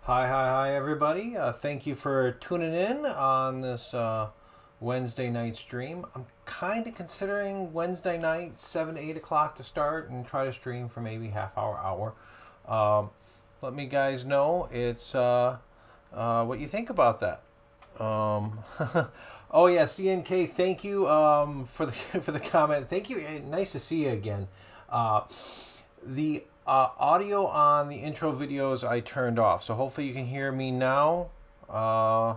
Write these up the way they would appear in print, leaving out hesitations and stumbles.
Hi, everybody. Thank you for tuning in on this Wednesday night stream. I'm kind of considering Wednesday night, 7 to 8 o'clock to start and try to stream for maybe half hour. Um, Let me guys know what you think about that. Um, oh, yeah, CNK, thank you for the, for the comment. Thank you. Nice to see you again. Uh, the audio on the intro videos I turned off, so hopefully you can hear me now. Can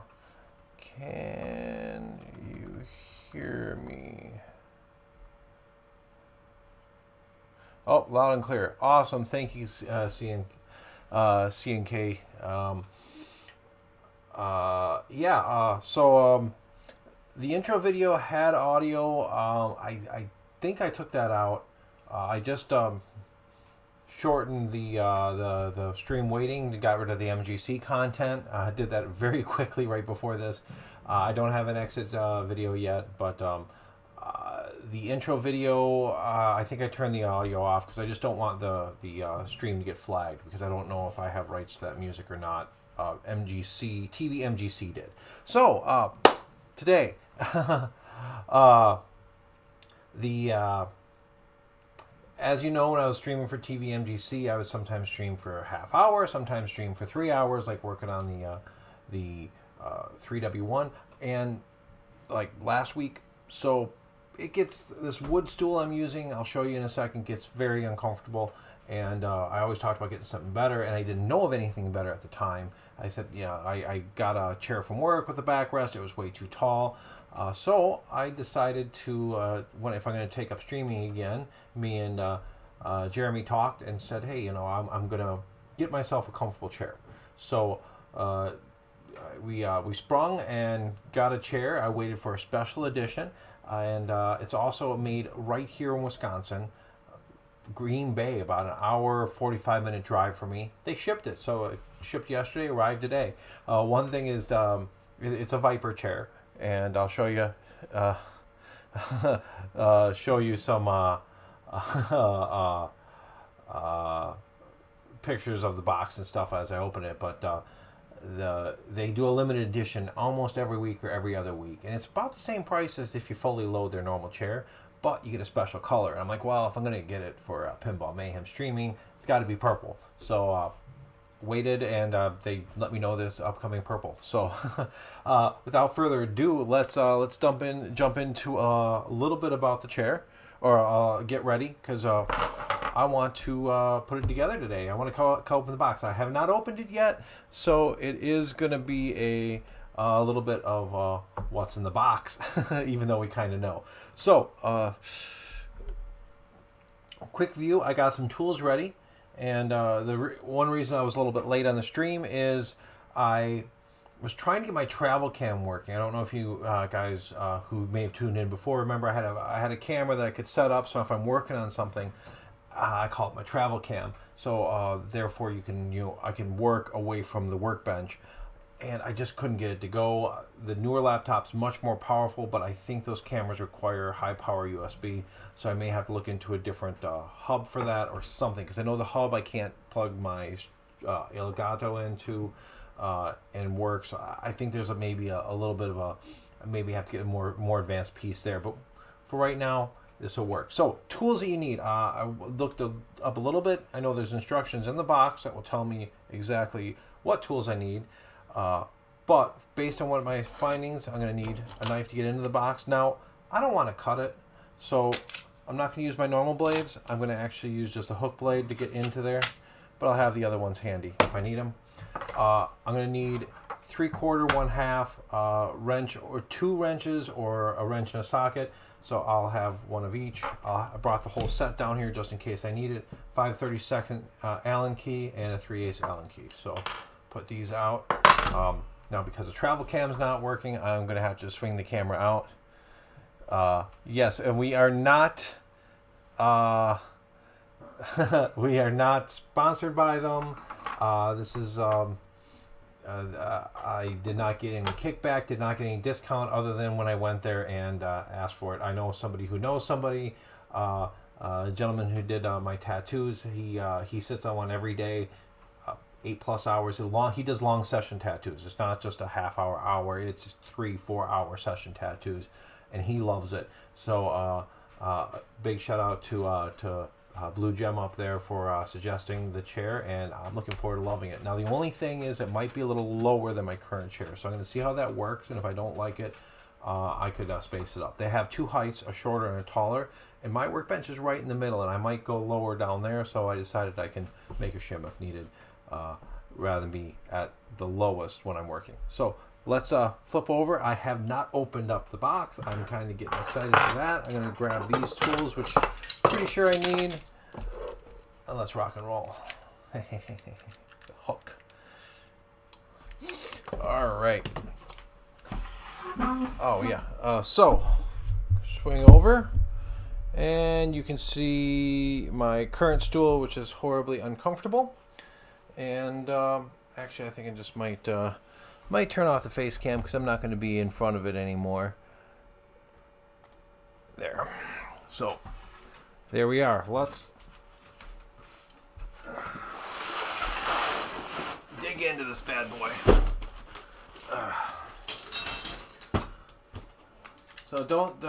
you hear me? Oh, loud and clear. Awesome. Thank you, CNK. The intro video had audio. I think I took that out. I just shortened the stream waiting, got rid of the MGC content. I did that very quickly right before this. I don't have an exit video yet, but the intro video, I think I turned the audio off because I just don't want the stream to get flagged because I don't know if I have rights to that music or not. MGC did. So today, the as you know, when I was streaming for TV MGC, I would sometimes stream for a half hour, sometimes stream for 3 hours, like working on the 3W1, and like last week. So it gets, this wood stool I'm using, I'll show you in a second, gets very uncomfortable, and I always talked about getting something better, and I didn't know of anything better at the time. I said, yeah, I got a chair from work with a backrest. It was way too tall. So I decided to, if I'm going to take up streaming again, me and Jeremy talked and said, hey, I'm going to get myself a comfortable chair. So we sprung and got a chair. I waited for a special edition, and it's also made right here in Wisconsin. Green Bay, about an hour, 45-minute drive for me. They shipped it, so it shipped yesterday, arrived today. One thing is, it's a Viper chair, and I'll show you, some pictures of the box and stuff as I open it. But they do a limited edition almost every week or every other week, and it's about the same price as if you fully load their normal chair, but you get a special color. And I'm like, well, if I'm going to get it for Pinball Mayhem streaming, it's got to be purple. So waited, and they let me know this upcoming purple. So without further ado, let's jump into a little bit about the chair, or get ready, because I want to put it together today. I want to cut open the box. I have not opened it yet, so it is going to be a little bit of what's in the box, even though we kind of know. So, quick view. I got some tools ready, and one reason I was a little bit late on the stream is I was trying to get my travel cam working. I don't know if you guys who may have tuned in before remember I had a camera that I could set up, so if I'm working on something, I call it my travel cam. So therefore, I can work away from the workbench. And I just couldn't get it to go. The newer laptop's much more powerful, but I think those cameras require high power USB, so I may have to look into a different hub for that or something, because I know the hub I can't plug my Elgato into and work. So I think there's maybe a little bit of maybe have to get a more advanced piece there. But for right now, this will work. So tools that you need. I looked up a little bit. I know there's instructions in the box that will tell me exactly what tools I need. But based on what my findings, I'm going to need a knife to get into the box. Now, I don't want to cut it, so I'm not going to use my normal blades. I'm going to actually use just a hook blade to get into there, but I'll have the other ones handy if I need them. I'm going to need 3/4, 1/2 wrench, or 2 wrenches, or a wrench and a socket. So I'll have one of each. I brought the whole set down here just in case I need it. 5/32 Allen key and a 3/8 Allen key. So put these out. Now, because the travel cam's not working, I'm going to have to swing the camera out. Yes, and we are not we are not sponsored by them. This is I did not get any kickback, did not get any discount other than when I went there and asked for it. I know somebody who knows somebody, a gentleman who did my tattoos. He sits on one every day. 8+ hours. He does long session tattoos. It's not just a half hour. It's 3-4 hour session tattoos, and he loves it. So big shout out to Blue Gem up there for suggesting the chair, and I'm looking forward to loving it. Now the only thing is it might be a little lower than my current chair, so I'm going to see how that works, and if I don't like it, I could space it up. They have two heights, a shorter and a taller, and my workbench is right in the middle, and I might go lower down there, so I decided I can make a shim if needed, rather than be at the lowest when I'm working. So let's flip over. I have not opened up the box. I'm kind of getting excited for that. I'm going to grab these tools, which I'm pretty sure I need. And let's rock and roll. The hook. All right. Oh, yeah. So, swing over. And you can see my current stool, which is horribly uncomfortable. And actually, I think I just might turn off the face cam because I'm not going to be in front of it anymore. There. So, there we are. Let's dig into this bad boy. So don't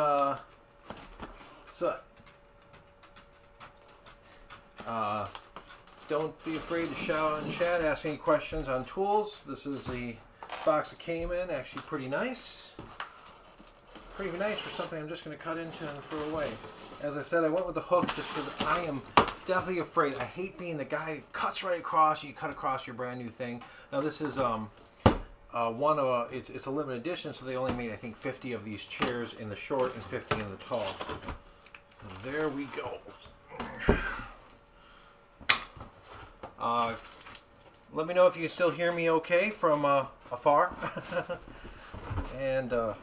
don't be afraid to shout in chat, ask any questions on tools. This is the box that came in, actually pretty nice. Pretty nice for something I'm just going to cut into and throw away. As I said, I went with the hook just because I am definitely afraid. I hate being the guy who cuts right across. You cut across your brand new thing. Now this is it's a limited edition, so they only made, I think, 50 of these chairs in the short and 50 in the tall. So there we go. Let me know if you can still hear me okay from afar. And wow,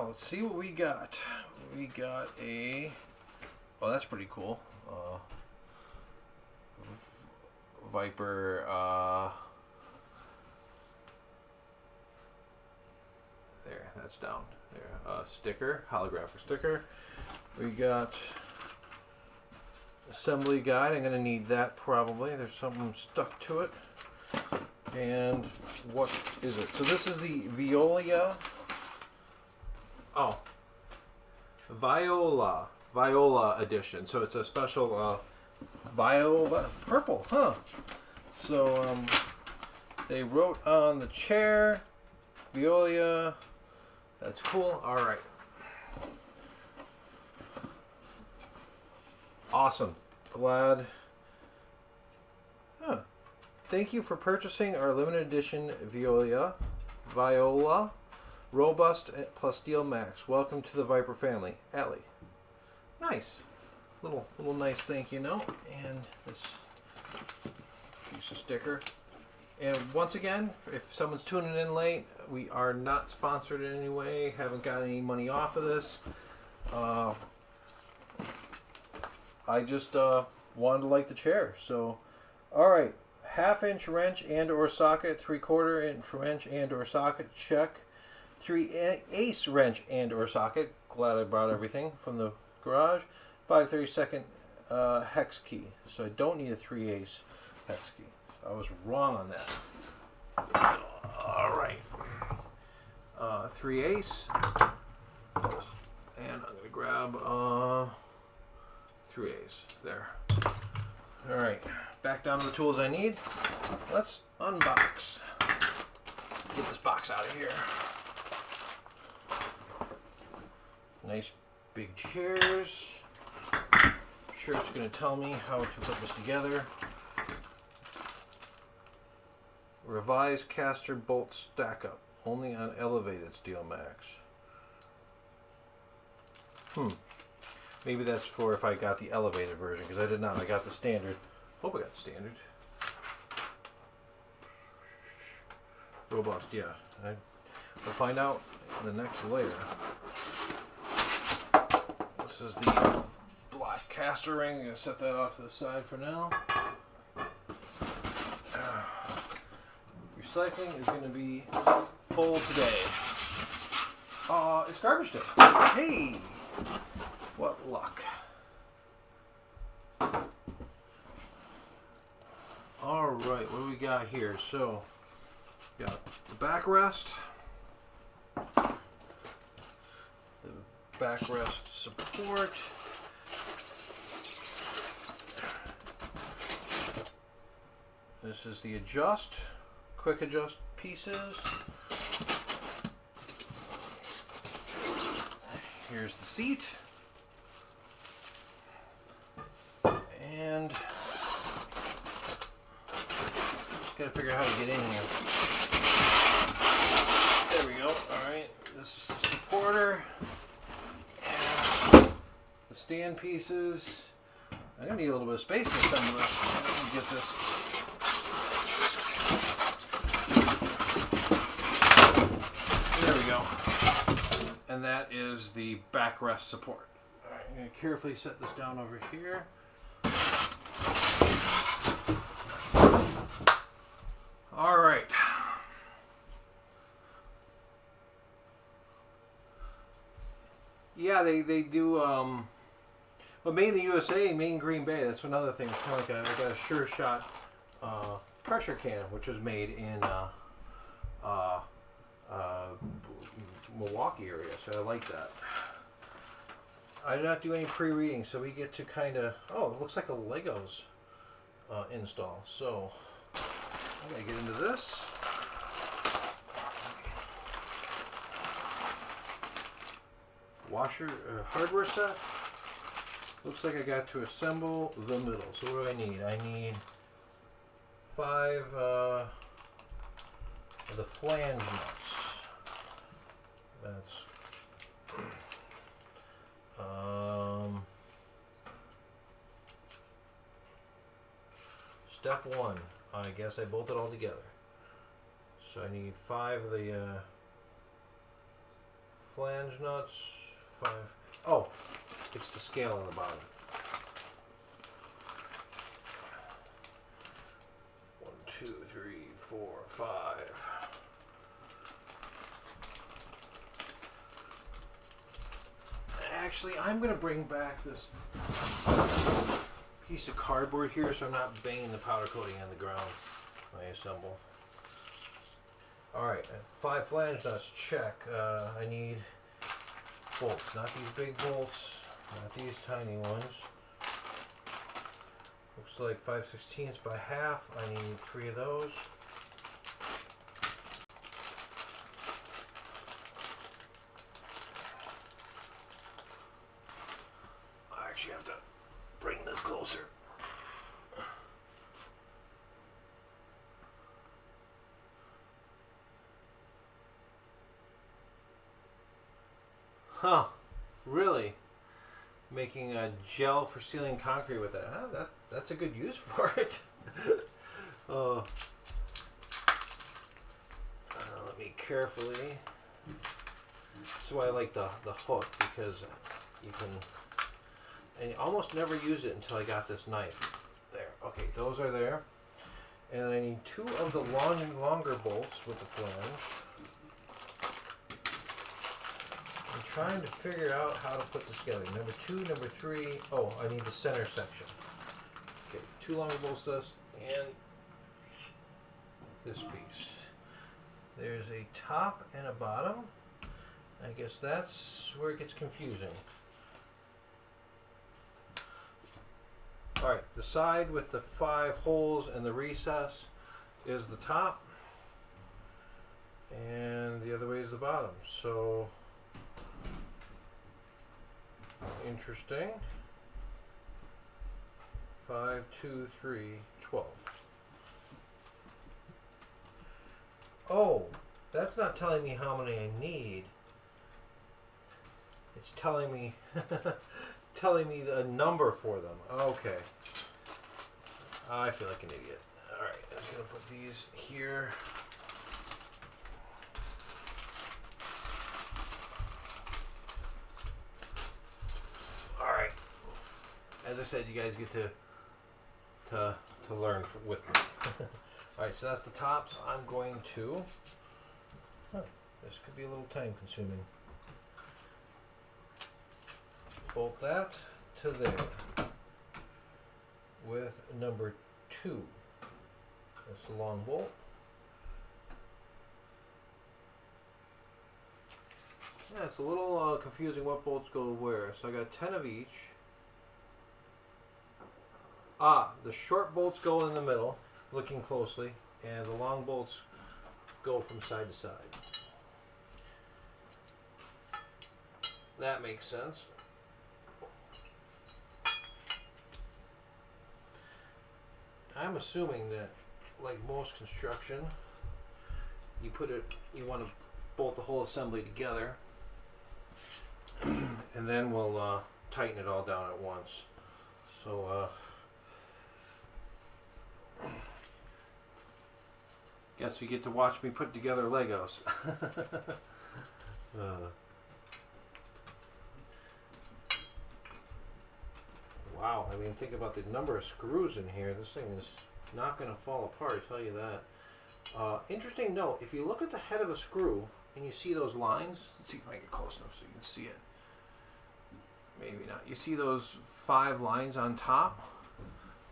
let's see what we got. We got a, oh, that's pretty cool. Viper, there, that's down there. Sticker, holographic sticker. We got assembly guide. I'm going to need that probably. There's something stuck to it. And what is it? So this is the Viola edition. So it's a special Viola purple, huh? So they wrote on the chair Viola. That's cool. All right. Awesome. Glad. Huh. Thank you for purchasing our limited edition Viola Robust plus Steel Max. Welcome to the Viper family. Allie. Nice. Little nice thank you note. And this piece of sticker. And once again, if someone's tuning in late, we are not sponsored in any way. Haven't got any money off of this. I just wanted to like the chair. So, all right. 1/2-inch wrench and or socket, 3/4 wrench and or socket, check. 3/8 wrench and or socket. Glad I brought everything from the garage. 5/32 hex key. So I don't need a 3/8 hex key. I was wrong on that. All right. 3/8. And I'm gonna grab 3/8. There. All right. Back down to the tools I need. Let's unbox. Get this box out of here. Nice big chairs. I'm sure it's going to tell me how to put this together. Revised caster bolt stack up. Only on elevated Steel Max. Maybe that's for if I got the elevated version, because I did not. I got the standard. Hope I got the standard. Robust, yeah. We'll find out in the next layer. This is the black caster ring. I'm going to set that off to the side for now. Recycling is going to be full today. It's garbage day. Hey! What luck. All right, what do we got here? So, got the backrest, the backrest support, this is the quick adjust pieces. Here's the seat, and gotta figure out how to get in here. There we go. Alright, this is the supporter. And the stand pieces. I'm gonna need a little bit of space to assemble this. Let me get this. There we go. And that is the backrest support. Alright, I'm gonna carefully set this down over here. All right. Yeah, they do. Well, made in the USA, made in Green Bay. That's another thing. It's kind of like I got a Sure Shot pressure can, which was made in Milwaukee area. So I like that. I did not do any pre-reading, so we get to kind of. Oh, it looks like a Legos install. So. I'm going to get into this. Washer, hardware set. Looks like I got to assemble the middle. So what do I need? I need 5 of the flange nuts. That's step 1. I guess I bolt it all together. So I need 5 of the flange nuts. 5. Oh, it's the scale on the bottom. 1, 2, 3, 4, 5. Actually, I'm going to bring back this piece of cardboard here so I'm not banging the powder coating on the ground when I assemble. Alright, 5 flange nuts, check. I need bolts, not these big bolts, not these tiny ones. Looks like 5/16 by half. I need 3 of those. I actually have to bring this closer. Huh, really? Making a gel for sealing concrete with it. Huh, that's a good use for it. Let me carefully. That's why I like the hook, because you can, and you almost never use it until I got this knife. There, okay, those are there. And I need 2 of the longer bolts with the flange. I'm trying to figure out how to put this together. Number 2, number 3. Oh, I need the center section. Okay, 2 longer bolts, this, and this piece. There's a top and a bottom. I guess that's where it gets confusing. Alright, the side with the 5 holes and the recess is the top, and the other way is the bottom. So, interesting. 5, 2, 3, 12. Oh, that's not telling me how many I need. It's telling me telling me the number for them. Okay. I feel like an idiot. Alright, I'm just going to put these here. Alright. As I said, you guys get to learn with me. Alright, so that's the top. So I'm going to... this could be a little time consuming. Bolt that to there with number 2. That's the long bolt. Yeah, it's a little confusing what bolts go where. So I got 10 of each. The short bolts go in the middle, looking closely, and the long bolts go from side to side. That makes sense. I'm assuming that, like most construction, you want to bolt the whole assembly together, and then we'll tighten it all down at once. So, guess you get to watch me put together Legos. Wow, I mean, think about the number of screws in here. This thing is not going to fall apart, I tell you that. Interesting note, if you look at the head of a screw and you see those lines, let's see if I can get close enough so you can see it. Maybe not. You see those 5 lines on top?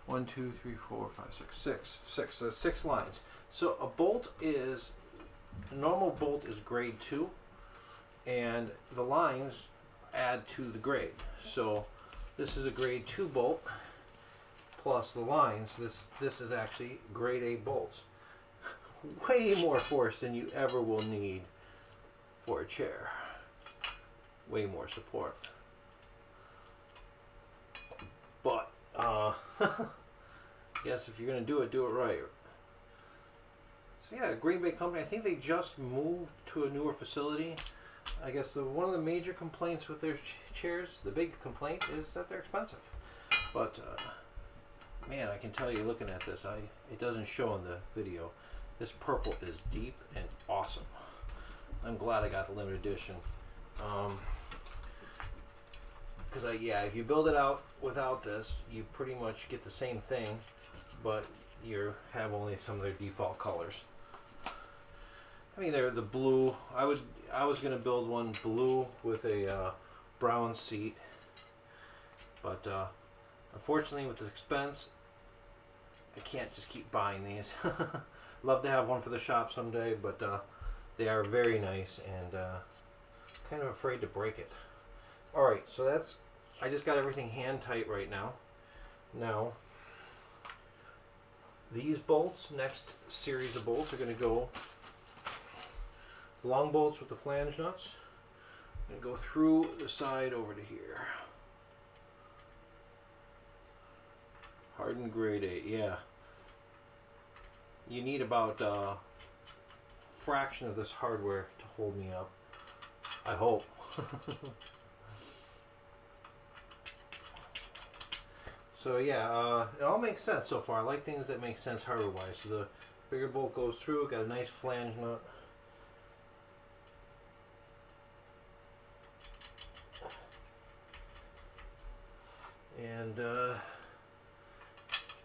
1, 2, 3, 4, 5, 6. 6. So 6 lines. So a normal bolt is grade 2, and the lines add to the grade. So this is a grade 2 bolt plus the lines. This is actually grade A bolts. Way more force than you ever will need for a chair. Way more support. But yes, if you're going to do it right. So yeah, Green Bay company, I think they just moved to a newer facility. I guess one of the major complaints with their chairs, the big complaint, is that they're expensive. But man, I can tell you looking at this, it doesn't show in the video. This purple is deep and awesome. I'm glad I got the limited edition. Because if you build it out without this, you pretty much get the same thing, but you have only some of their default colors. I mean, they're the blue. I was going to build one blue with a brown seat, but unfortunately with the expense, I can't just keep buying these. Love to have one for the shop someday, but they are very nice and kind of afraid to break it. Alright, so I just got everything hand tight right now. Now, these bolts, next series of bolts, are going to go long bolts with the flange nuts. I'm going to go through the side over to here. Hardened grade 8, yeah. You need about a fraction of this hardware to hold me up. I hope. So yeah, it all makes sense so far. I like things that make sense hardware-wise. So the bigger bolt goes through, got a nice flange nut. And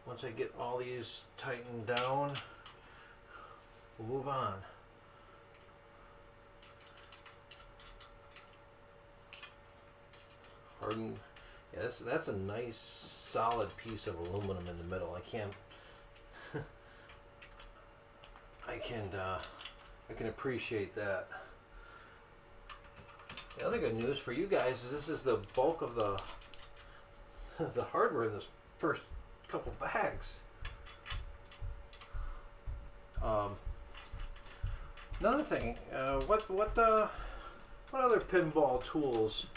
once I get all these tightened down, we'll move on. Hardened. Yeah, that's a nice solid piece of aluminum in the middle. I can appreciate that. The other good news for you guys is this is the bulk of the hardware in this first couple bags. Another thing, what other pinball tools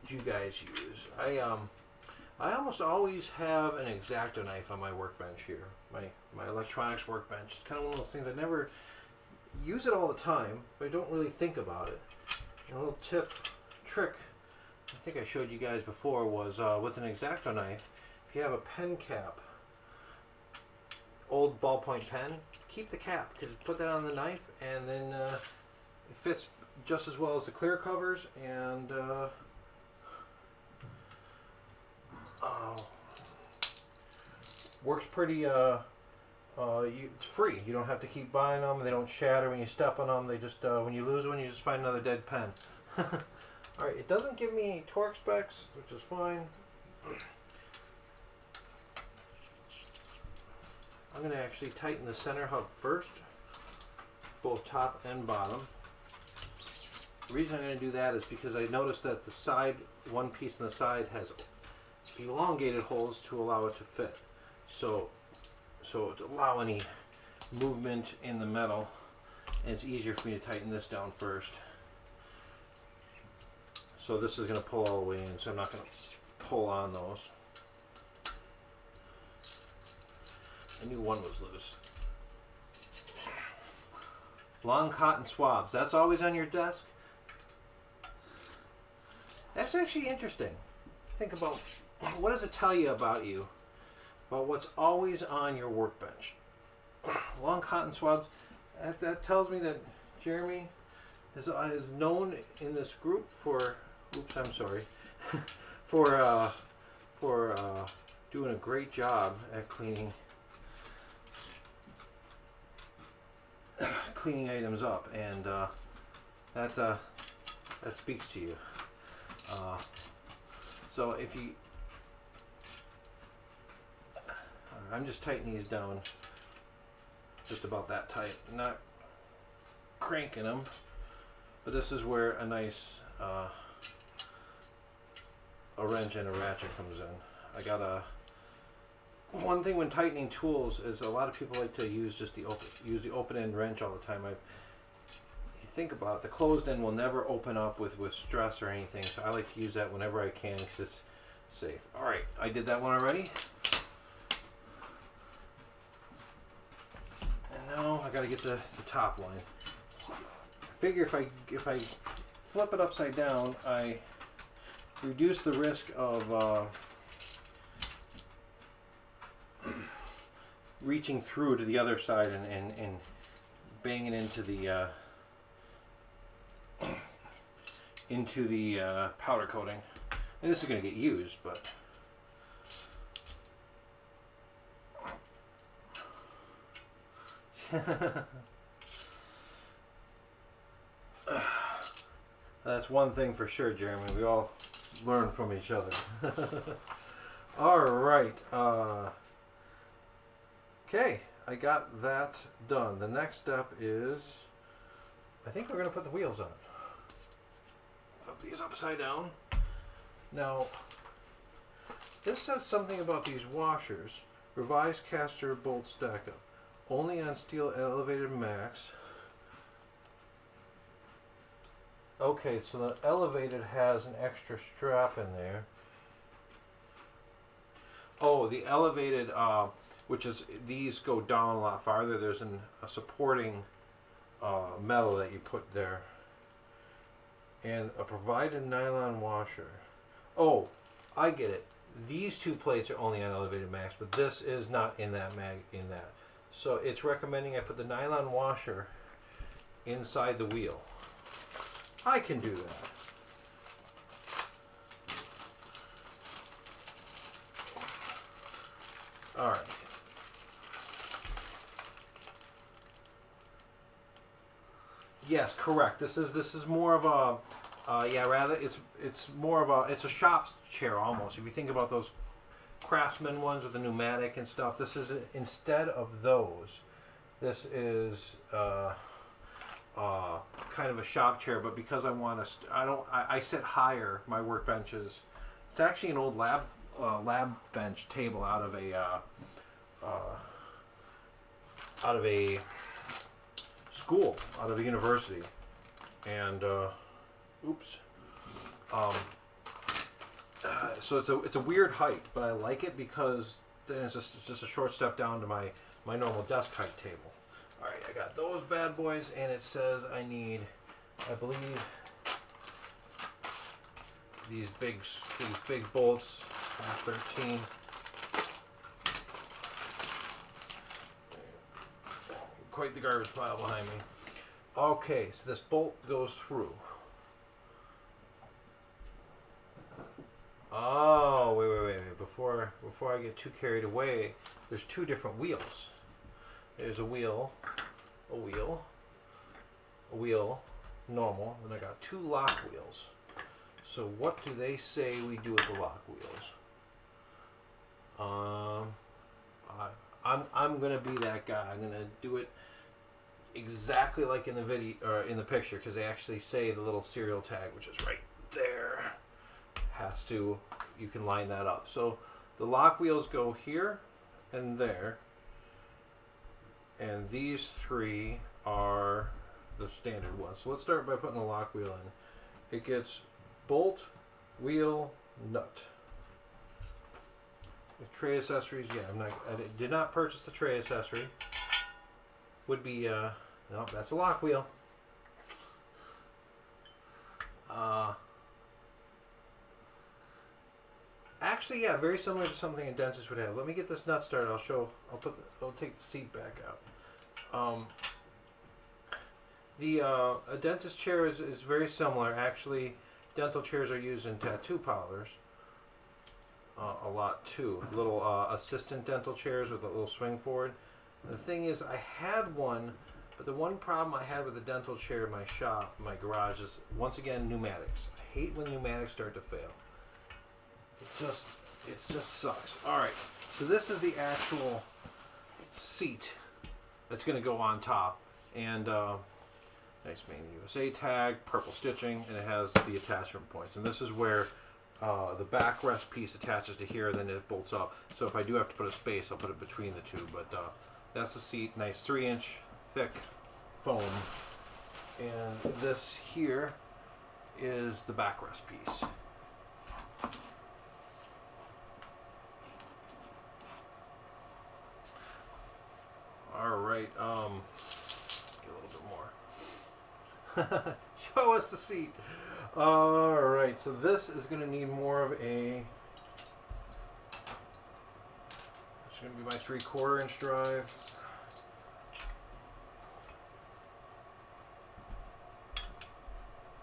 do you guys use? I almost always have an X-Acto knife on my workbench here, my electronics workbench. It's kind of one of those things I never use it all the time, but I don't really think about it. And a little trick I think I showed you guys before was with an X-Acto knife, if you have a pen cap, old ballpoint pen, keep the cap, because put that on the knife and then it fits just as well as the clear covers, and works pretty, it's free. You don't have to keep buying them. They don't shatter when you step on them. They just, when you lose one, you just find another dead pen. Alright, it doesn't give me any torque specs, which is fine. I'm going to actually tighten the center hub first, both top and bottom. The reason I'm going to do that is because I noticed that the side, one piece on the side has elongated holes to allow it to fit. So to allow any movement in the metal, and it's easier for me to tighten this down first. So this is going to pull all the way in, so I'm not going to pull on those. I knew one was loose. Long cotton swabs. That's always on your desk? That's actually interesting. Think about, what does it tell you about you? About what's always on your workbench. Long cotton swabs. That tells me that Jeremy is known in this group for, oops, I'm sorry, for doing a great job at cleaning items up, and that speaks to you. So if you, I'm just tightening these down just about that tight, not cranking them, but this is where a nice a wrench and a ratchet comes in. I got one thing when tightening tools is a lot of people like to use just the open end wrench all the time. You think about it, the closed end will never open up with stress or anything, so I like to use that whenever I can because it's safe. All right, I did that one already. And now I got to get the top line. I figure if I flip it upside down, I reduce the risk of reaching through to the other side and banging into the powder coating. And this is going to get used, but that's one thing for sure, Jeremy. We all learn from each other. All right. Okay, I got that done. The next step is, I think we're going to put the wheels on. Flip these upside down. Now, this says something about these washers. Revised caster bolt stack up. Only on steel elevated max. Okay, so the elevated has an extra strap in there. Oh, the elevated, which is, these go down a lot farther. There's a supporting metal that you put there. And a provided nylon washer. Oh, I get it. These two plates are only on elevated max, but this is not in that So it's recommending I put the nylon washer inside the wheel. I can do that. All right. Yes, correct. This is more of a it's more of a, it's a shop chair almost. If you think about those Craftsman ones with the pneumatic and stuff, this is instead of those. This is kind of a shop chair, but because I want to, I sit higher. My workbenches. It's actually an old lab bench table out of a school, out of a university, and so it's a weird height, but I like it because then it's just a short step down to my normal desk height table. All right, I got those bad boys, and it says I need, I believe, these big bolts, 13. Quite the garbage pile behind me. Okay, so this bolt goes through. Oh, wait. Before I get too carried away, there's two different wheels. There's a wheel, normal, and I got two lock wheels. So what do they say we do with the lock wheels? I I'm gonna be that guy. I'm gonna do it exactly like in the video or in the picture, because they actually say the little serial tag, which is right there, has to, you can line that up. So the lock wheels go here and there, and these three are the standard ones. So let's start by putting the lock wheel in. It gets bolt, wheel, nut. The tray accessories, yeah, I did not purchase the tray accessory. Would be, no, that's a lock wheel. Actually, yeah, very similar to something a dentist would have. Let me get this nut started. I'll take the seat back out. A dentist chair is very similar. Actually, dental chairs are used in tattoo parlors a lot too. Little assistant dental chairs with a little swing forward. And the thing is, I had one, but the one problem I had with the dental chair in my shop, my garage, is once again pneumatics. I hate when pneumatics start to fail. It just sucks. All right, so this is the actual seat that's going to go on top, and nice Made in the USA tag, purple stitching, and it has the attachment points. And this is where the backrest piece attaches to here, then it bolts up. So if I do have to put a space, I'll put it between the two. But that's the seat, nice 3-inch thick foam, and this here is the backrest piece. All right, get a little bit more. Show us the seat. All right, so this is going to need more of a, it's going to be my 3/4 inch drive.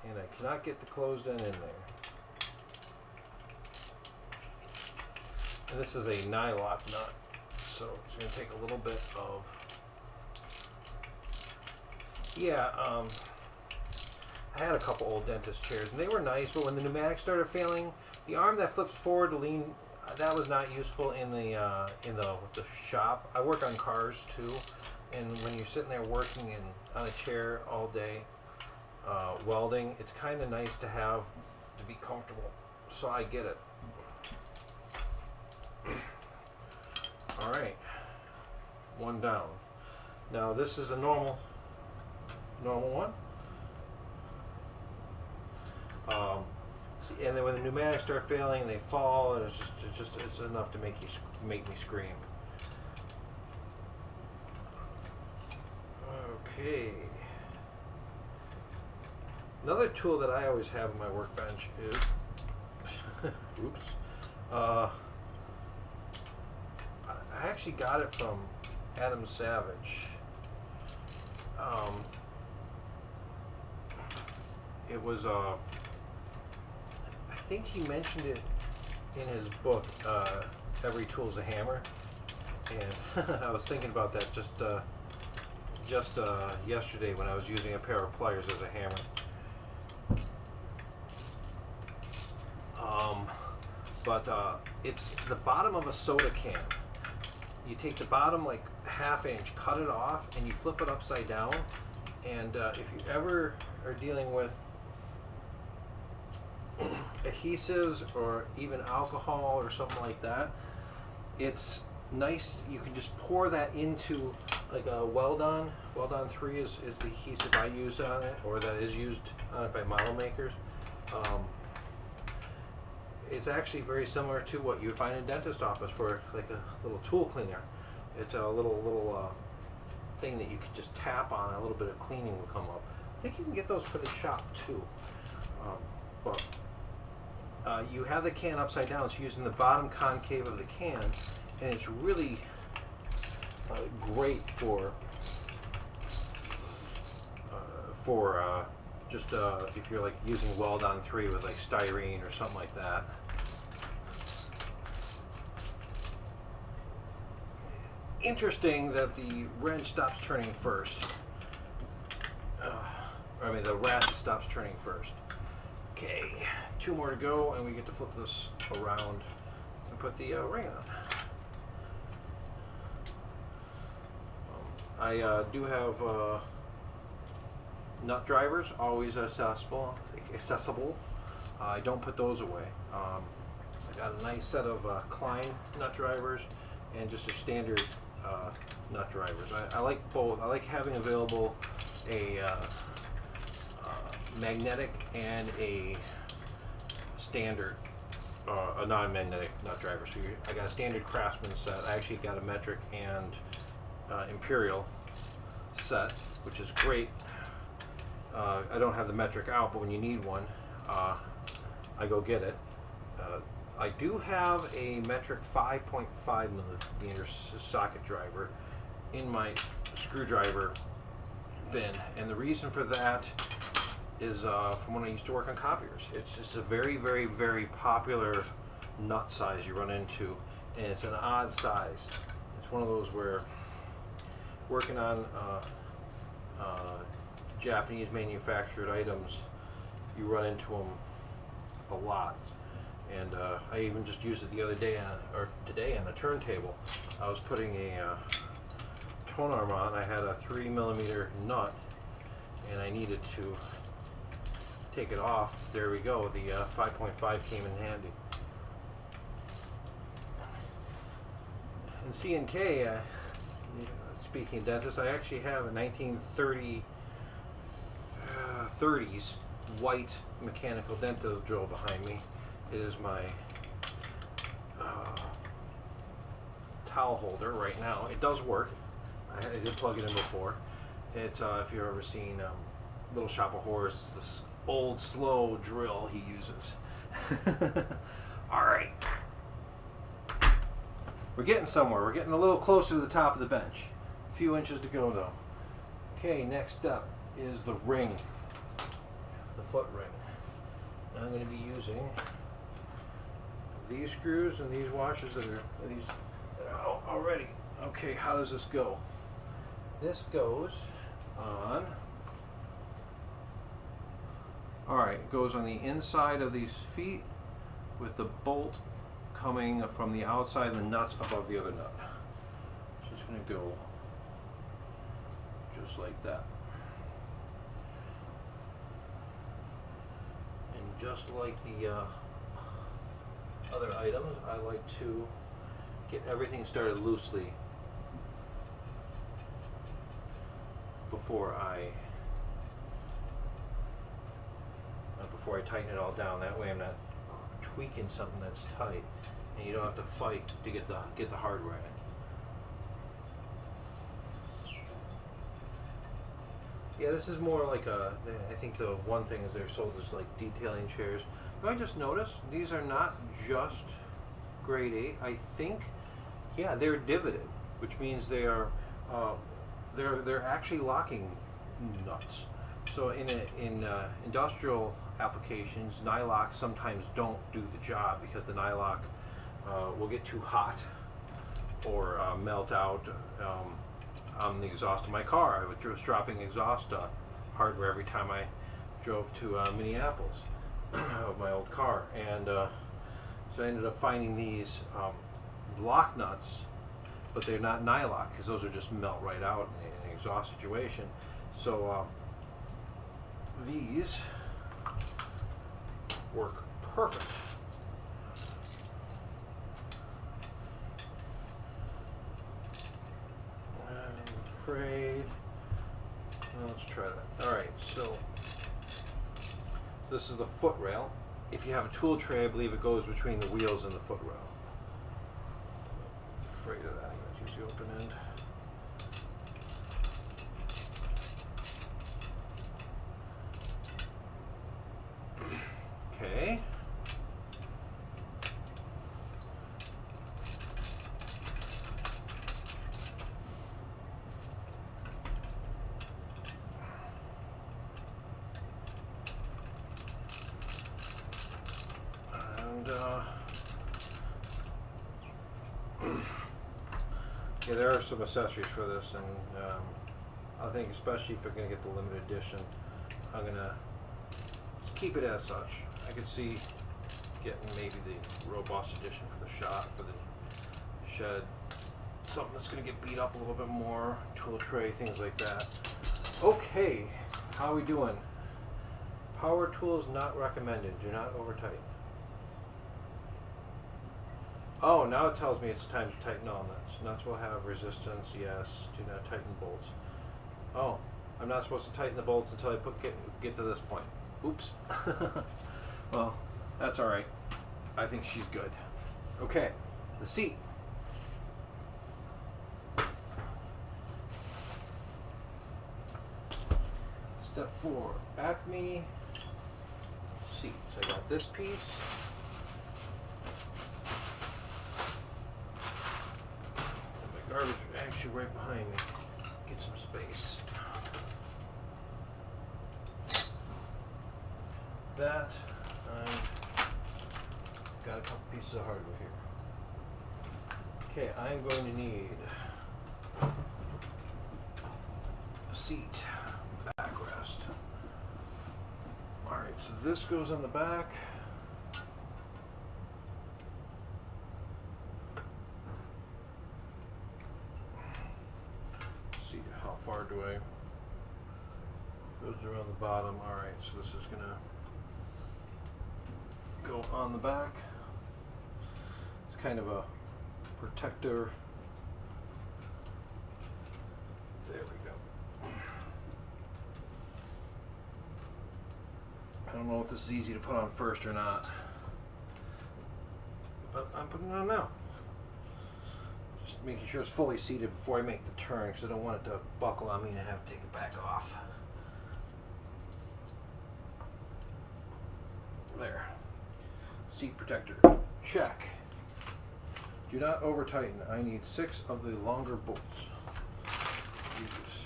And I cannot get the closed end in there. And this is a nylock nut, so it's going to take a little bit of, yeah, I had a couple old dentist chairs, and they were nice, but when the pneumatics started failing, the arm that flips forward to lean, that was not useful in the shop. I work on cars too, and when you're sitting there working on a chair all day, welding, it's kind of nice to have to be comfortable. So I get it. All right, one down. Now this is a normal one. And then when the pneumatics start failing and they fall, and it's enough to make me scream. Okay. Another tool that I always have in my workbench is, oops, I actually got it from Adam Savage. It was I think he mentioned it in his book, Every Tool's a Hammer, and I was thinking about that just yesterday when I was using a pair of pliers as a hammer. It's the bottom of a soda can. You take the bottom like ½ inch, cut it off, and you flip it upside down. And if you ever are dealing with adhesives or even alcohol or something like that, it's nice. You can just pour that into like a Weld-On. Weld-On 3 is the adhesive I used on it, or that is used on it by model makers. It's actually very similar to what you would find in a dentist office for like a little tool cleaner. It's a little thing that you could just tap on, a little bit of cleaning will come up. I think you can get those for the shop too. You have the can upside down, so using the bottom concave of the can, and it's really great for just if you're like using Weld-On 3 with like styrene or something like that. Interesting that the wrench stops turning first. The ratchet stops turning first. Okay, 2 more to go, and we get to flip this around and put the ring on. I do have nut drivers always accessible. I don't put those away. I got a nice set of Klein nut drivers and just a standard nut drivers. I like both. I like having available a magnetic and a standard, a non-magnetic nut driver. So I got a standard Craftsman set. I actually got a metric and Imperial set, which is great. I don't have the metric out, but when you need one, I go get it. I do have a metric 5.5 millimeter socket driver in my screwdriver bin, and the reason for that is from when I used to work on copiers. It's just a very, very, very popular nut size you run into, and it's an odd size. It's one of those where working on Japanese manufactured items, you run into them a lot. And I even just used it the other day today on a turntable. I was putting a tone arm on. I had a 3 millimeter nut, and I needed to take it off. There we go. The 5.5 came in handy. And C&K, speaking of dentists, I actually have a 1930s white mechanical dental drill behind me. It is my towel holder right now. It does work. I did plug it in before. It's if you've ever seen Little Shop of Horrors, it's this old slow drill he uses. All right, we're getting somewhere. We're getting a little closer to the top of the bench. A few inches to go though. Okay, next up is the ring, the foot ring. Now I'm going to be using these screws and these washers that are out already. Okay, how does this go? This goes on. Alright, it goes on the inside of these feet with the bolt coming from the outside and the nuts above the other nut. So it's going to go just like that. And just like the other items, I like to get everything started loosely before I tighten it all down. That way I'm not tweaking something that's tight, and you don't have to fight to get the hardware in. Yeah, this is more like I think the one thing is they're sold as like detailing chairs. But I just noticed these are not just grade 8. I think, yeah, they're divoted, which means they are they're actually locking nuts. So in industrial applications, nylock sometimes don't do the job because the nylock will get too hot or melt out on the exhaust of my car. I was dropping exhaust hardware every time I drove to Minneapolis of my old car, and so I ended up finding these lock nuts, but they're not nylock because those are just melt right out in an exhaust situation. So these work perfect. I'm afraid. Well, let's try that. All right, so this is the foot rail. If you have a tool tray, I believe it goes between the wheels and the foot rail. I'm afraid of that. I'm going to use the open end. Okay. Yeah, there are some accessories for this, and I think especially if you're going to get the limited edition, I'm going to keep it as such. I could see getting maybe the robust edition for the shot, for the shed something that's going to get beat up a little bit more. Tool tray, things like that. Okay, how are we doing? Power tools not recommended. Do not over tighten. Oh, now it tells me it's time to tighten all nuts. Nuts will have resistance. Yes. Do not tighten bolts. Oh, I'm not supposed to tighten the bolts until I get to this point. Oops. Well, that's all right. I think she's good. Okay, the seat. Step 4, Acme seats. I got this piece. And my garbage is actually right behind me. Get some space. That, got a couple pieces of hardware here. Okay, I'm going to need a seat, backrest. Alright, so this goes on the back. Let's see, how far do I? Goes around the bottom. Alright, so this is going to go on the back. It's kind of a protector. There we go. I don't know if this is easy to put on first or not, but I'm putting it on now. Just making sure it's fully seated before I make the turn, because I don't want it to buckle on me and I have to take it back off. There. Seat protector. Check. Do not over tighten. I need 6 of the longer bolts. Use.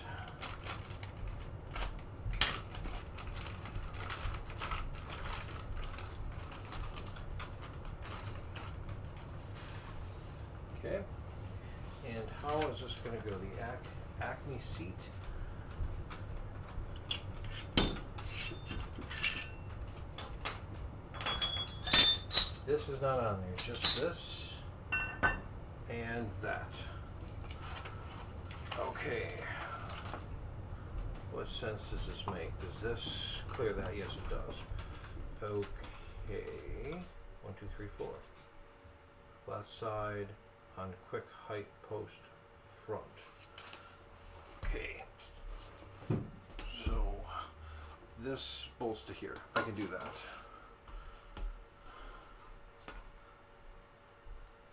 Okay. And how is this going to go? The Acme seat. This is not on there, just this and that. Okay. What sense does this make? Does this clear that? Yes, it does. Okay. 1, 2, 3, 4. Flat side on quick height post front. Okay. So this bolts to here. I can do that.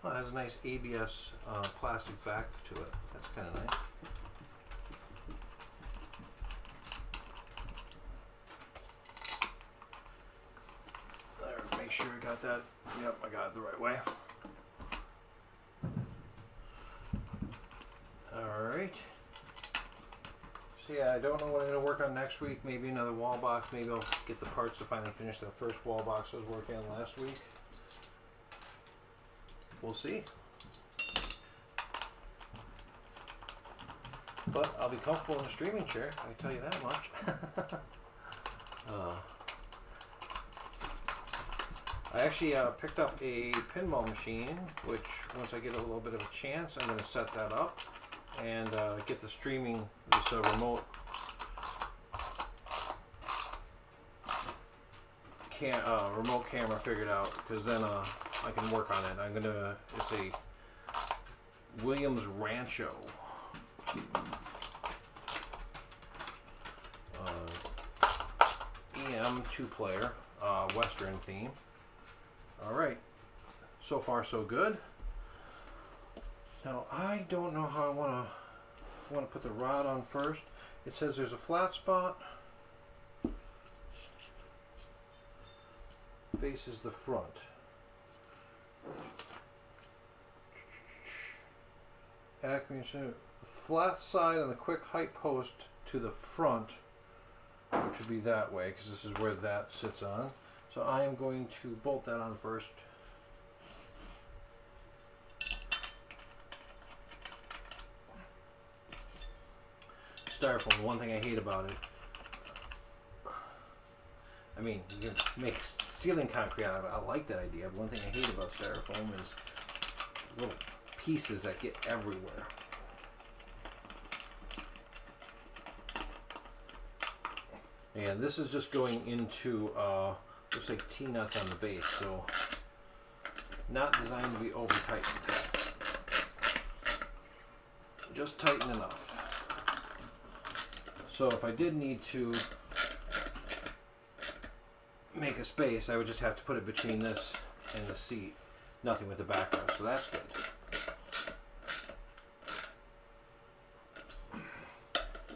Oh, it has a nice ABS plastic back to it. That's kind of nice. There, make sure I got that. Yep, I got it the right way. Alright. So yeah, I don't know what I'm going to work on next week. Maybe another wall box. Maybe I'll get the parts to finally finish that first wall box I was working on last week. We'll see. But I'll be comfortable in a streaming chair, I can tell you that much. I actually picked up a pinball machine, which once I get a little bit of a chance, I'm going to set that up and get the streaming, this remote camera figured out, because then I can work on it. It's a Williams Rancho. EM 2-player, Western theme. Alright, so far so good. Now I don't know how I want to put the rod on first. It says there's a flat spot. Faces the front. Acme, the flat side on the quick height post to the front, which would be that way, because this is where that sits on. So I am going to bolt that on first. Styrofoam, one thing I hate about it, I mean, you can make ceiling concrete out of it. I like that idea, but one thing I hate about styrofoam is little pieces that get everywhere. And this is just going into, looks like T-nuts on the base, so not designed to be over tightened. Just tighten enough. So if I did need to make a space, I would just have to put it between this and the seat. Nothing with the background, so that's good.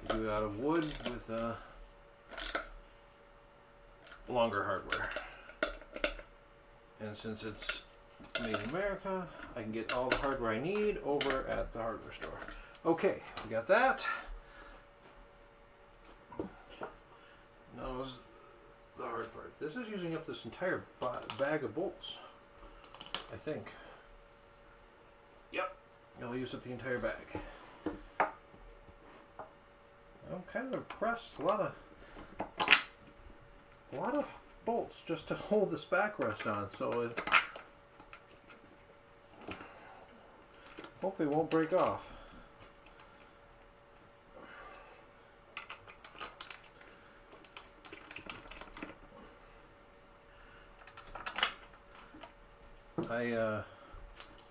You do it out of wood with longer hardware. And since it's made in America, I can get all the hardware I need over at the hardware store. Okay, we got that. Now is the hard part. This is using up this entire bag of bolts, I think. Yep, it'll use up the entire bag. I'm kind of impressed. A lot of bolts just to hold this backrest on, so it hopefully won't break off. Of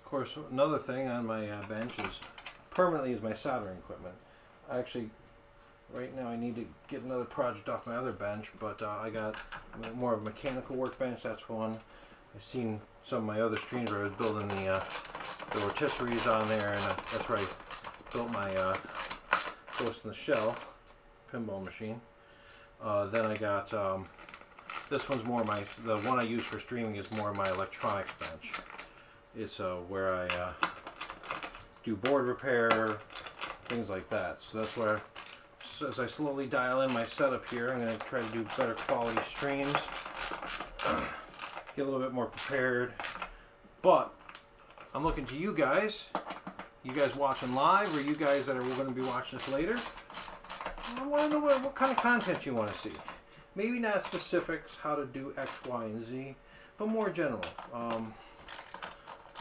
course, another thing on my bench is permanently is my soldering equipment. Actually, right now I need to get another project off my other bench, but I got more of a mechanical workbench. That's one. I've seen some of my other streams where I was building the rotisseries on there, and that's where I built my Ghost in the Shell pinball machine. Then I got this one's more the one I use for streaming is more my electronics bench. It's where I do board repair, things like that. So that's where, as I slowly dial in my setup here, I'm going to try to do better quality streams, get a little bit more prepared. But I'm looking to you guys watching live, or you guys that are going to be watching this later. I want to know what kind of content you want to see. Maybe not specifics, how to do X, Y, and Z, but more general.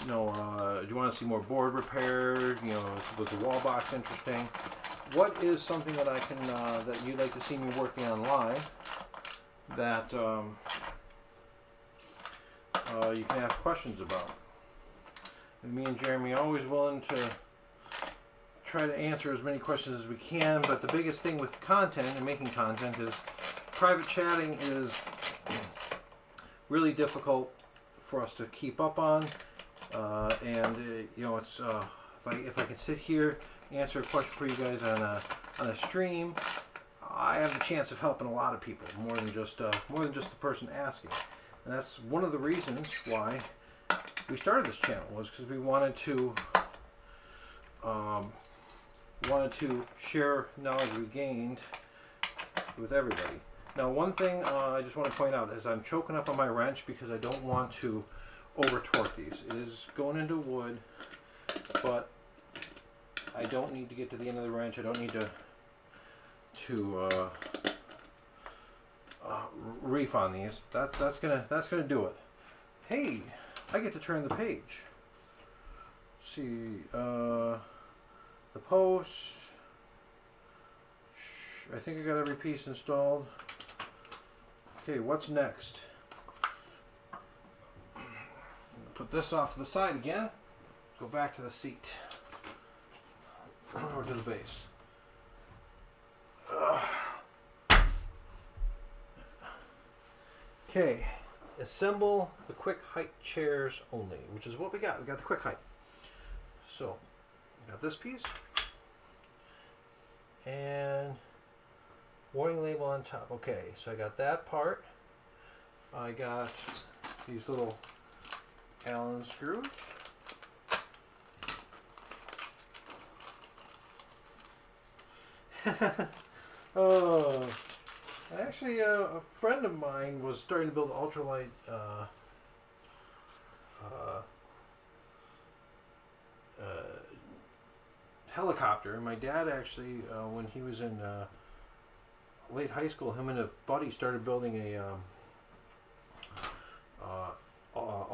Do you want to see more board repair? Was the wall box interesting? What is something that I can that you'd like to see me working on live that you can ask questions about? And me and Jeremy are always willing to try to answer as many questions as we can, but the biggest thing with content and making content is private chatting is really difficult for us to keep up on, it's if I can sit here and answer a question for you guys on a stream, I have the chance of helping a lot of people more than just the person asking, and that's one of the reasons why we started this channel, was because we wanted to share knowledge we gained with everybody. Now, one thing I just want to point out is I'm choking up on my wrench because I don't want to over torque these. It is going into wood, but I don't need to get to the end of the wrench. I don't need to reef on these. That's gonna do it. Hey, I get to turn the page. Let's see, the post. I think I got every piece installed. Okay, what's next? Put this off to the side again. Go back to the seat. Or to the base. Okay, assemble the quick height chairs only, which is what we got. We got the quick height. So, we got this piece. And warning label on top. Okay, so I got that part. I got these little Allen screws. Actually, a friend of mine was starting to build ultralight helicopter. My dad actually, when he was in late high school, him and a buddy started building a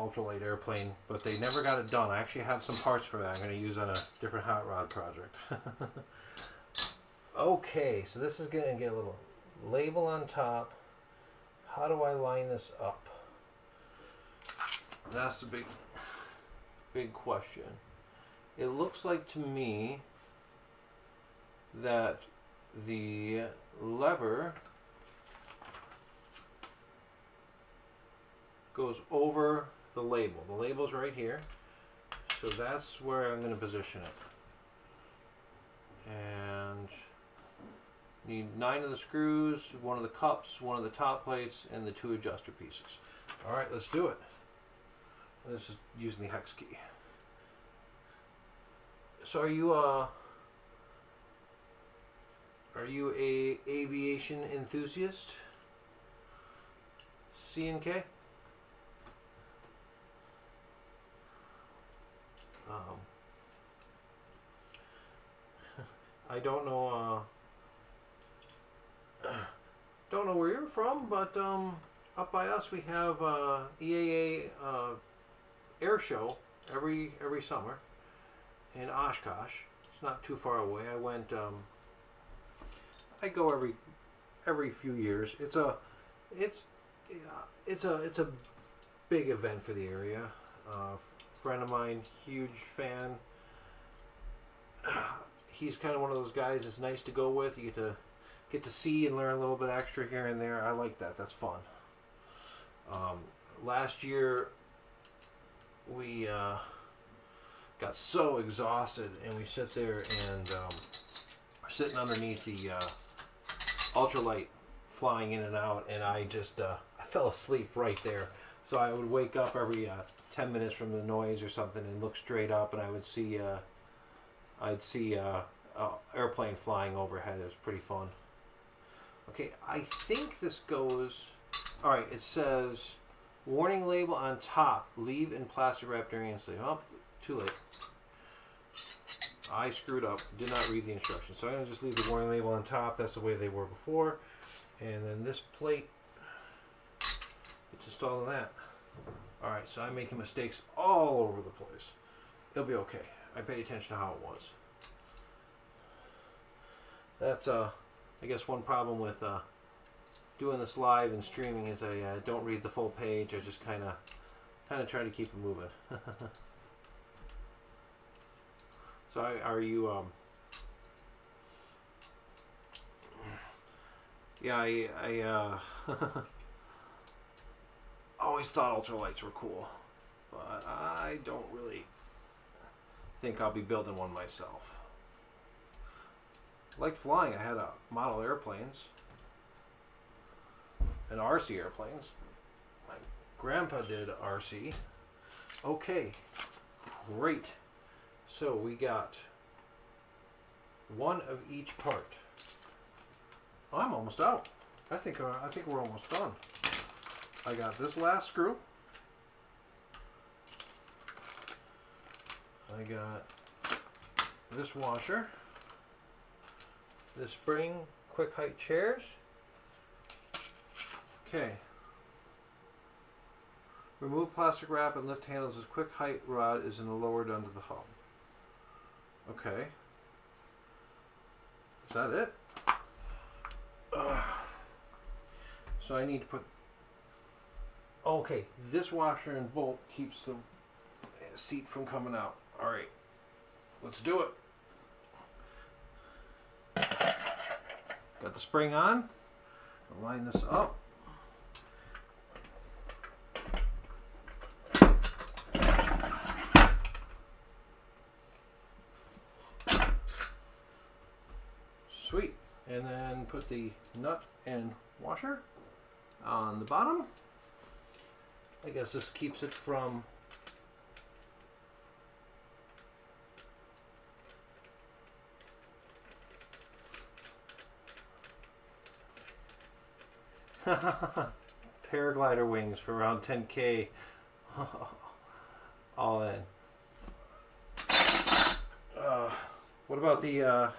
ultralight airplane, but they never got it done. I actually have some parts for that I'm going to use on a different hot rod project. Okay, so this is going to get a little label on top. How do I line this up? That's the big question. It looks like to me that the lever goes over the label. The label's right here, so that's where I'm going to position it. And need 9 of the screws, 1 of the cups, 1 of the top plates, and the 2 adjuster pieces. All right, let's do it. This is using the hex key. So are you a aviation enthusiast? C&K? I don't know where you're from, but up by us we have EAA air show every summer in Oshkosh. It's not too far away. I went. I go every few years. It's a big event for the area. Friend of mine, huge fan. He's kind of one of those guys that's nice to go with. You get to see and learn a little bit extra here and there. I like that. That's fun. Last year we got so exhausted, and we sit there and we're sitting underneath the ultralight flying in and out, and I just I fell asleep right there. So I would wake up every 10 minutes from the noise or something and look straight up, and I would see I'd see airplane flying overhead. It was pretty fun. Okay, I think this goes. All right, it says warning label on top. Leave in plastic wrap during installation. Oh, too late. I screwed up. Did not read the instructions. So I'm gonna just leave the warning label on top. That's the way they were before. And then this plate, it's installed in that. All right, so I'm making mistakes all over the place. It'll be okay. I paid attention to how it was. That's I guess one problem with doing this live and streaming is I don't read the full page. I just kind of try to keep it moving. So are you yeah, I always thought ultralights were cool, but I don't really think I'll be building one myself. I like flying. I had model airplanes and RC airplanes. My grandpa did RC. Okay, great. So we got 1 of each part. I'm almost out. I think we're almost done. I got this last screw. I got this washer. This spring, quick height chairs. Okay. Remove plastic wrap and lift handles as quick height rod is in the lowered under the hub. Okay. Is that it? So I need to put. Okay, this washer and bolt keeps the seat from coming out. All right, let's do it. Got the spring on. I'll line this up. Sweet. And then put the nut and washer on the bottom. I guess this keeps it from paraglider wings for around 10K. All in. What about the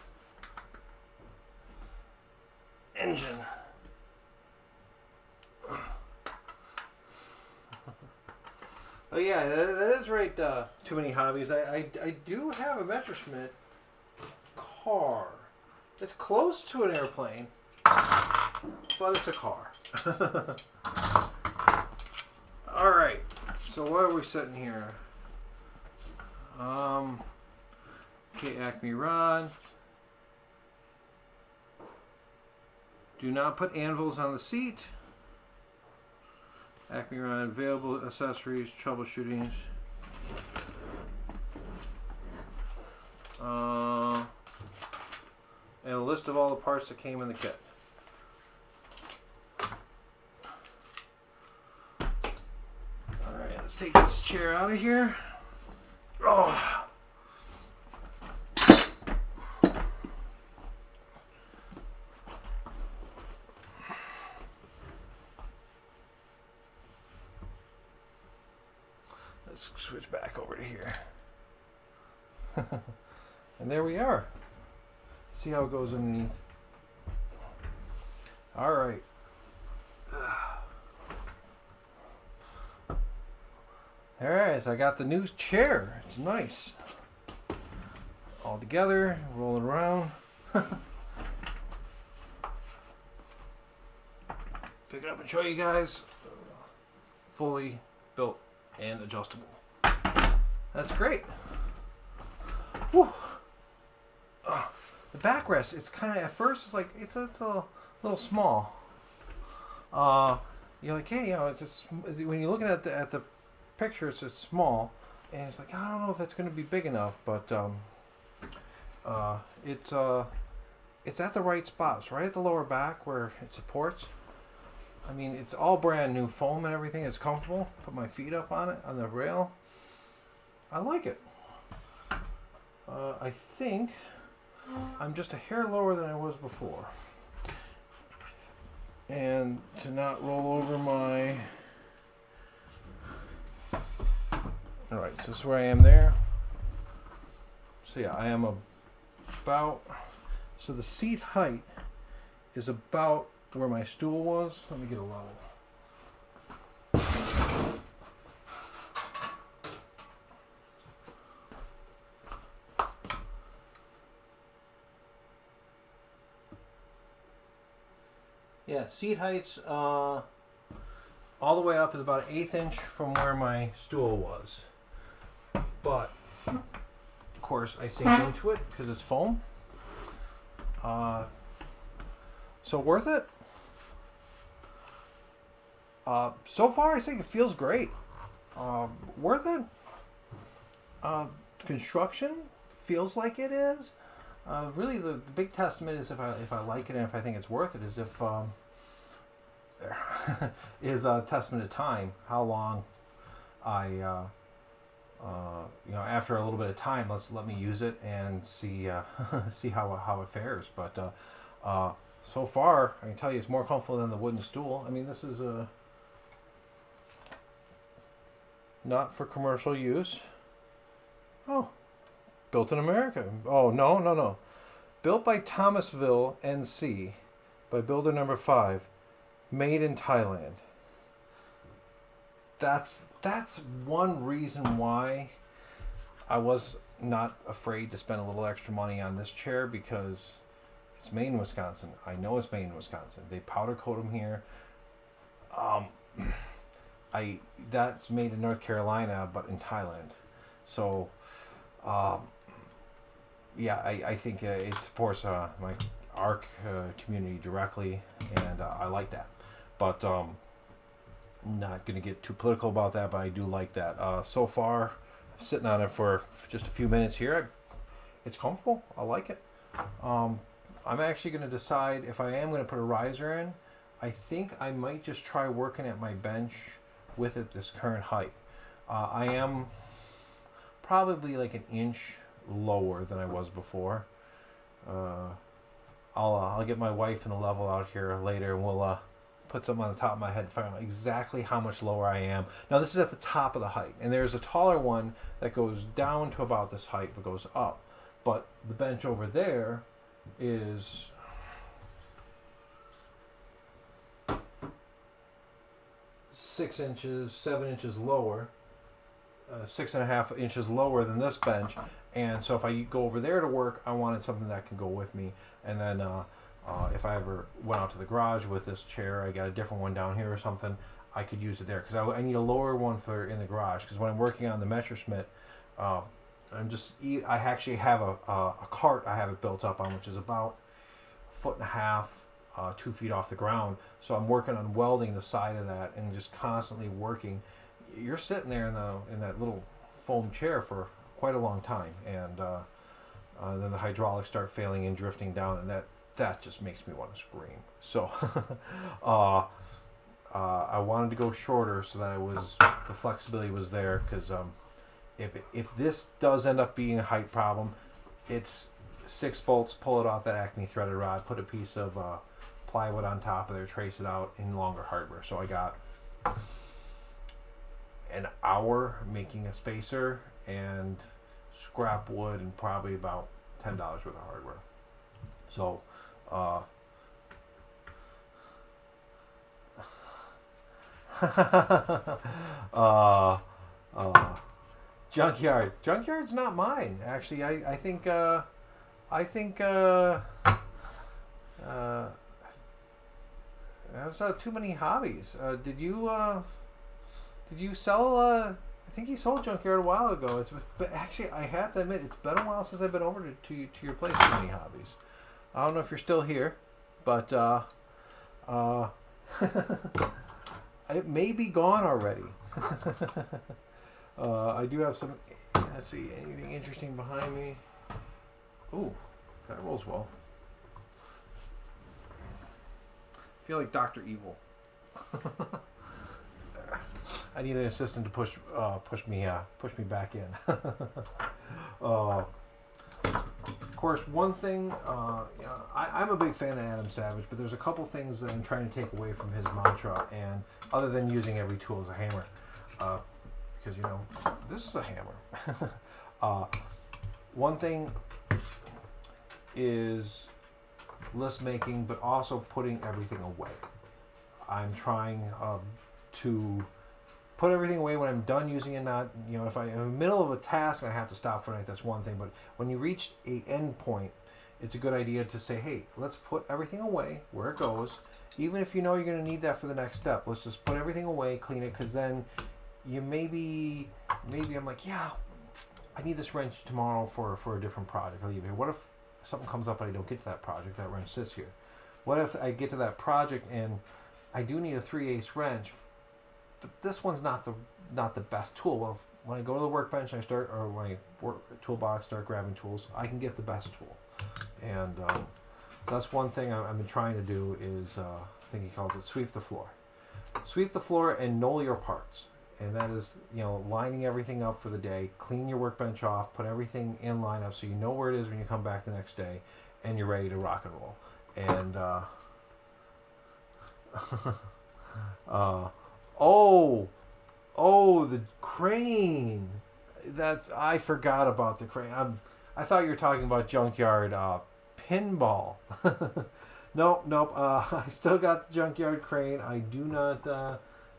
engine? Oh yeah, that is right. Too many hobbies. I do have a Messerschmitt car. It's close to an airplane, but it's a car. All right. So what are we sitting here? Okay, Acme rod. Do not put anvils on the seat. Acme rod, available accessories, troubleshootings. And a list of all the parts that came in the kit. Alright, let's take this chair out of here. Oh. Let's switch back over to here. And there we are. See how it goes underneath. All right. All right, so I got the new chair. It's nice. All together, rolling around. Pick it up and show you guys. Fully built and adjustable. That's great. Whew. The backrest, it's kind of, at first it's like it's a little small. You're like, hey, you know, it's just, when you're looking at the picture, it's just small, and it's like, I don't know if that's going to be big enough, but it's at the right spots, right at the lower back where it supports. I mean, it's all brand new foam and everything. It's comfortable. Put my feet up on it, on the rail. I like it. I think I'm just a hair lower than I was before. And to not roll over my... Alright, so this is where I am there. So yeah, I am about... So the seat height is about where my stool was. Let me get a level. Yeah, seat heights all the way up is about 1/8 inch from where my stool was. But, of course, I sink into it because it's foam. So worth it? So far, I think it feels great. Worth it? Construction feels like it is. Really, the big testament is if I like it and if I think it's worth it is if is a testament to time. How long I you know, after a little bit of time, let me use it and see see how it fares. But so far, I can tell you it's more comfortable than the wooden stool. I mean, this is not for commercial use. Oh. Built in America. Oh, no. Built by Thomasville, NC, by builder number 5, made in Thailand. That's one reason why I was not afraid to spend a little extra money on this chair, because it's made in Wisconsin. I know it's made in Wisconsin. They powder coat them here. That's made in North Carolina, but in Thailand. So, yeah, I think it supports my ARC community directly, and I like that. But not going to get too political about that, but I do like that. So far, sitting on it for just a few minutes here, it's comfortable. I like it. I'm actually going to decide if I am going to put a riser in. I think I might just try working at my bench with it this current height. I am probably like an inch lower than I was before. I'll get my wife and the level out here later, and we'll put something on the top of my head to find out exactly how much lower I am. Now this is at the top of the height, and there's a taller one that goes down to about this height but goes up. But the bench over there is 6 inches, 7 inches lower, 6.5 inches lower than this bench, and so if I go over there to work, I wanted something that can go with me. And then if I ever went out to the garage with this chair, I got a different one down here or something, I could use it there, because I need a lower one for in the garage, because when I'm working on the Messerschmitt, I actually have a cart I have it built up on, which is about 1.5 feet, 2 feet off the ground. So I'm working on welding the side of that and just constantly working. You're sitting there in that little foam chair for quite a long time, and then the hydraulics start failing and drifting down, and that just makes me want to scream. So I wanted to go shorter so that the flexibility was there, because if this does end up being a height problem, it's 6 bolts, pull it off that Acme threaded rod, put a piece of plywood on top of there, trace it out in longer hardware. So I got an hour making a spacer and scrap wood and probably about $10 worth of hardware. So Junkyard's not mine, actually. I think that's too many hobbies. Did you sell? I think you sold Junkyard a while ago. But actually, I have to admit, it's been a while since I've been over to your place. Too many hobbies. I don't know if you're still here, but it may be gone already. I do have some. Let's see, anything interesting behind me? Ooh, that rolls well. I feel like Dr. Evil. I need an assistant to push me back in. Of course, one thing, I'm a big fan of Adam Savage, but there's a couple things that I'm trying to take away from his mantra, and other than using every tool as a hammer, because this is a hammer. One thing is list making, but also putting everything away. I'm trying to put everything away when I'm done using it. Not, if I'm in the middle of a task and I have to stop for a night, that's one thing. But when you reach a end point, it's a good idea to say, hey, let's put everything away where it goes. Even if you're going to need that for the next step, let's just put everything away, clean it, because then you maybe I'm like, yeah, I need this wrench tomorrow for a different project. I'll leave it here. What if something comes up and I don't get to that project? That wrench sits here. What if I get to that project and I do need a 3/8 wrench, but this one's not the best tool? Well, when I go to the workbench, or when I work toolbox, start grabbing tools, I can get the best tool. And that's one thing I've been trying to do is, I think he calls it sweep the floor. Sweep the floor and know your parts. And that is, lining everything up for the day, clean your workbench off, put everything in line up so you know where it is when you come back the next day, and you're ready to rock and roll. And, the crane. I forgot about the crane. I thought you were talking about Junkyard Pinball. Nope. I still got the Junkyard crane. I do not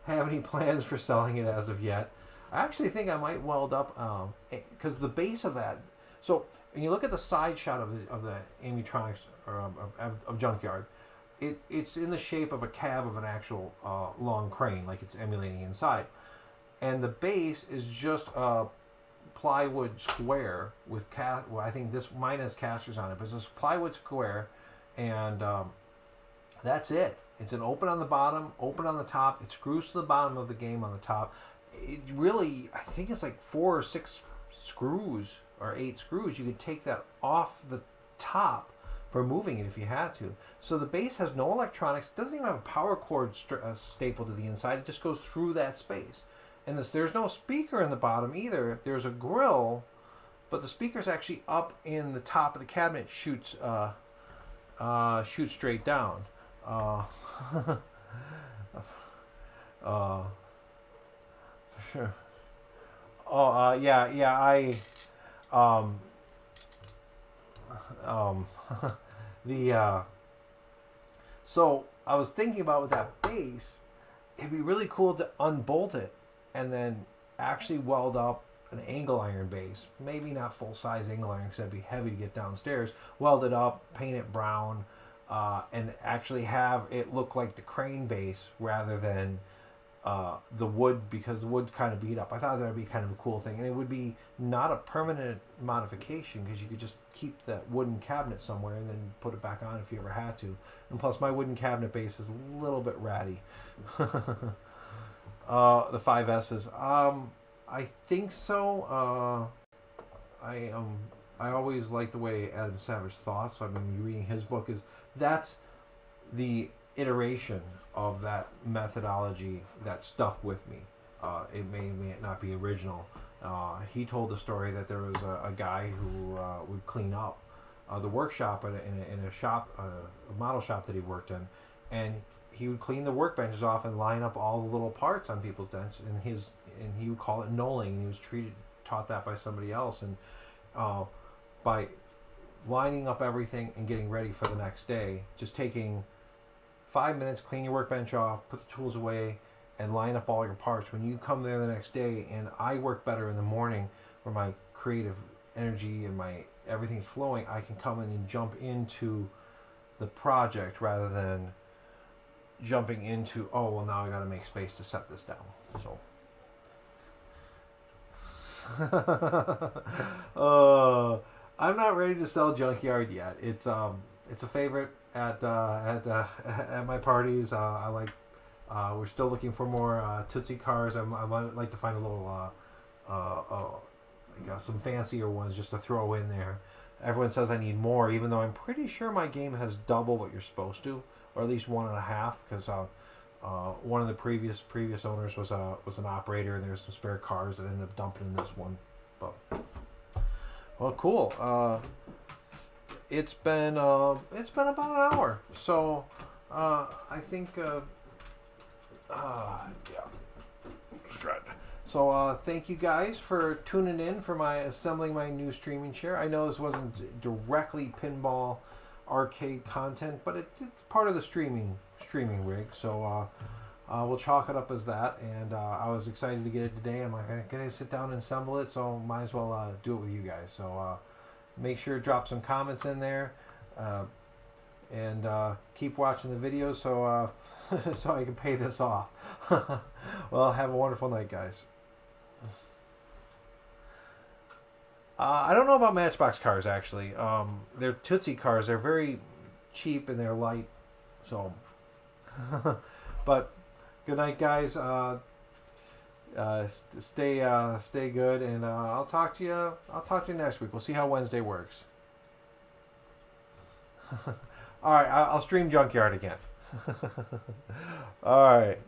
have any plans for selling it as of yet. I actually think I might weld up, because the base of that. So when you look at the side shot of the Amytronics or of Junkyard, it's in the shape of a cab of an actual long crane, like it's emulating inside, and the base is just a plywood square with I think mine has casters on it, but it's just plywood square, and that's it. It's an open on the bottom, open on the top. It screws to the bottom of the game on the top. It really, I think it's like 4 or 6 screws or 8 screws. You could take that off the top for moving it if you had to. So the base has no electronics. It doesn't even have a power cord stapled to the inside. It just goes through that space. And there's no speaker in the bottom either. There's a grill, but the speaker's actually up in the top of the cabinet. Shoots straight down. For sure. So I was thinking about with that base, it'd be really cool to unbolt it and then actually weld up an angle iron base, maybe not full size angle iron because that'd be heavy to get downstairs. Weld it up, paint it brown, and actually have it look like the crane base rather than the wood, because the wood kind of beat up. I thought that would be kind of a cool thing, and it would be not a permanent modification because you could just keep that wooden cabinet somewhere and then put it back on if you ever had to. And plus, my wooden cabinet base is a little bit ratty. The 5S's. I think so. I always like the way Adam Savage thought. So I've been reading his book. That's the iteration of that methodology that stuck with me. It may not be original. He told the story that there was a guy who would clean up the workshop in a shop, a model shop that he worked in, and he would clean the workbenches off and line up all the little parts on people's desks, and he would call it knolling, and he was taught that by somebody else, and by lining up everything and getting ready for the next day, just taking 5 minutes, clean your workbench off, put the tools away, and line up all your parts. When you come there the next day, and I work better in the morning where my creative energy and my everything's flowing, I can come in and jump into the project rather than jumping into, oh, well, now I got to make space to set this down. So I'm not ready to sell Junkyard yet. It's a favorite at my parties. I like. We're still looking for more Tootsie cars. I might like to find a little some fancier ones just to throw in there. Everyone says I need more, even though I'm pretty sure my game has double what you're supposed to, or at least 1.5. Because one of the previous owners was an operator, and there's some spare cars that ended up dumping in this one. But well, cool. It's been about an hour, so I think yeah. So thank you guys for tuning in for my assembling my new streaming chair. I know this wasn't directly pinball arcade content, but it's part of the streaming rig. So we'll chalk it up as that. And I was excited to get it today. I'm like, I'm gonna sit down and assemble it, so might as well do it with you guys. So make sure to drop some comments in there, and keep watching the videos so so I can pay this off. Well, have a wonderful night, guys. I don't know about Matchbox cars, actually. They're Tootsie cars. They're very cheap and they're light. So, but good night, guys. Stay good, and I'll talk to you. I'll talk to you next week. We'll see how Wednesday works. All right, I'll stream Junkyard again. All right.